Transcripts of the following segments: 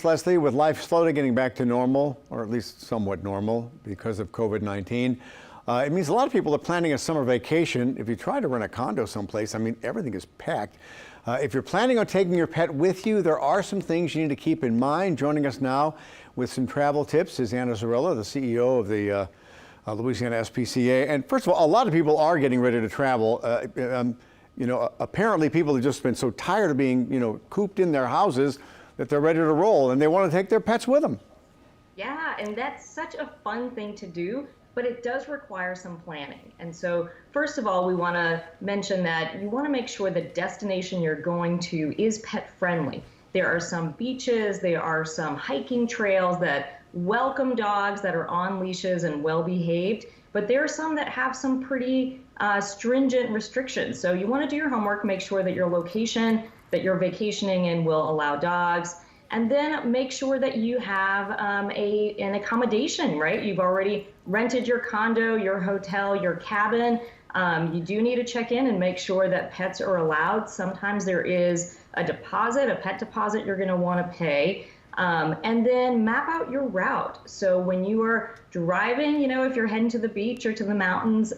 Leslie, with life slowly getting back to normal, or at least somewhat normal because of COVID-19, it means a lot of people are planning a summer vacation. If you try to rent a condo someplace, I mean, everything is packed. If you're planning on taking your pet with you, there are some things you need to keep in mind. Joining us now with some travel tips is Anna Zorrilla, the CEO of the Louisiana SPCA. And first of all, a lot of people are getting ready to travel. You know, apparently people have just been so tired of being, cooped in their houses that they're ready to roll and they want to take their pets with them. Yeah, and that's such a fun thing to do, but it does require some planning. And so first of all, we want to mention that you want to make sure the destination you're going to is pet friendly. There are some beaches, there are some hiking trails that welcome dogs that are on leashes and well behaved, but there are some that have some pretty stringent restrictions. So you want to do your homework, make sure that your location that you're vacationing in will allow dogs, and then make sure that you have an accommodation, right? You've already rented your condo, your hotel, your cabin. You do need to check in and make sure that pets are allowed. Sometimes there is a deposit, a pet deposit you're going to want to pay. And then map out your route. So when you are driving, if you're heading to the beach or to the mountains,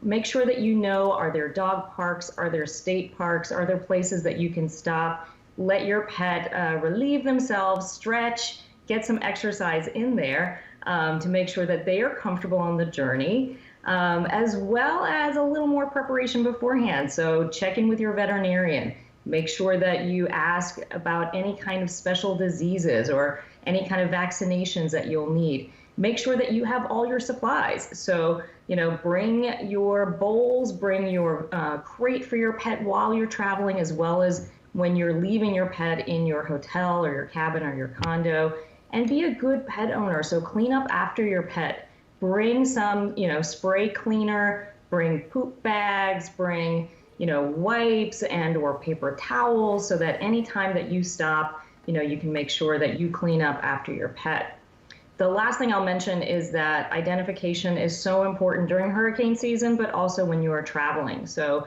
make sure that are there dog parks, are there state parks, are there places that you can stop, let your pet relieve themselves, stretch, get some exercise in there to make sure that they are comfortable on the journey, as well as a little more preparation beforehand. So check in with your veterinarian. Make sure that you ask about any kind of special diseases or any kind of vaccinations that you'll need. Make sure that you have all your supplies. So, bring your bowls, bring your crate for your pet while you're traveling, as well as when you're leaving your pet in your hotel or your cabin or your condo, and be a good pet owner. So clean up after your pet. Bring some, spray cleaner, bring poop bags, bring wipes and or paper towels so that anytime that you stop, you can make sure that you clean up after your pet. The last thing I'll mention is that identification is so important during hurricane season, but also when you are traveling. So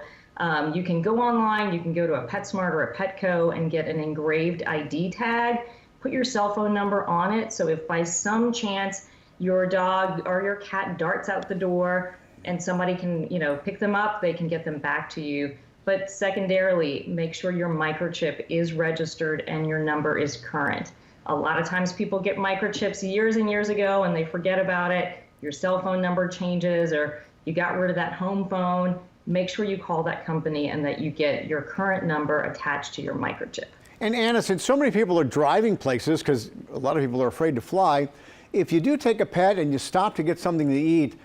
you can go online, you can go to a PetSmart or a Petco and get an engraved ID tag, put your cell phone number on it. So if by some chance your dog or your cat darts out the door, and somebody can, pick them up, they can get them back to you. But secondarily, make sure your microchip is registered and your number is current. A lot of times people get microchips years and years ago and they forget about it. Your cell phone number changes or you got rid of that home phone. Make sure you call that company and that you get your current number attached to your microchip. And Anna, since so many people are driving places, because a lot of people are afraid to fly, if you do take a pet and you stop to get something to eat,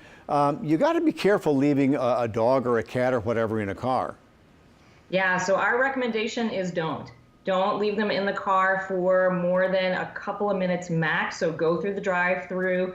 you got to be careful leaving a dog or a cat or whatever in a car. Yeah, so our recommendation is don't leave them in the car for more than a couple of minutes max. So go through the drive-through,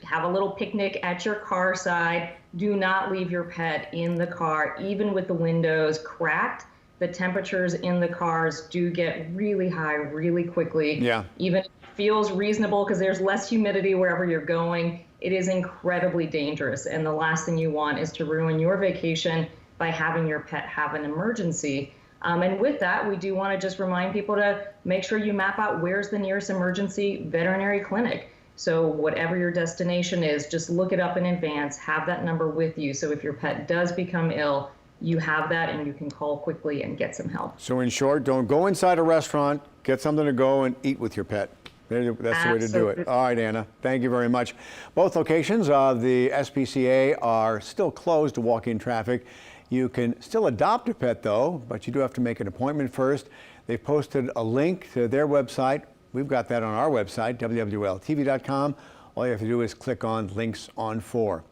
have a little picnic at your car side. Do not leave your pet in the car, even with the windows cracked. The temperatures in the cars do get really high really quickly. Yeah. Even if it feels reasonable because there's less humidity wherever you're going, it is incredibly dangerous. And the last thing you want is to ruin your vacation by having your pet have an emergency. And with that, we do want to just remind people to make sure you map out where's the nearest emergency veterinary clinic. So whatever your destination is, just look it up in advance, have that number with you. So if your pet does become ill, you have that and you can call quickly and get some help. So in short, don't go inside a restaurant, get something to go and eat with your pet. That's the way to do it. All right, Anna, thank you very much. Both locations of the SPCA are still closed to walk-in traffic. You can still adopt a pet, though, but you do have to make an appointment first. They've posted a link to their website. We've got that on our website, WWLTV.com. All you have to do is click on Links on 4.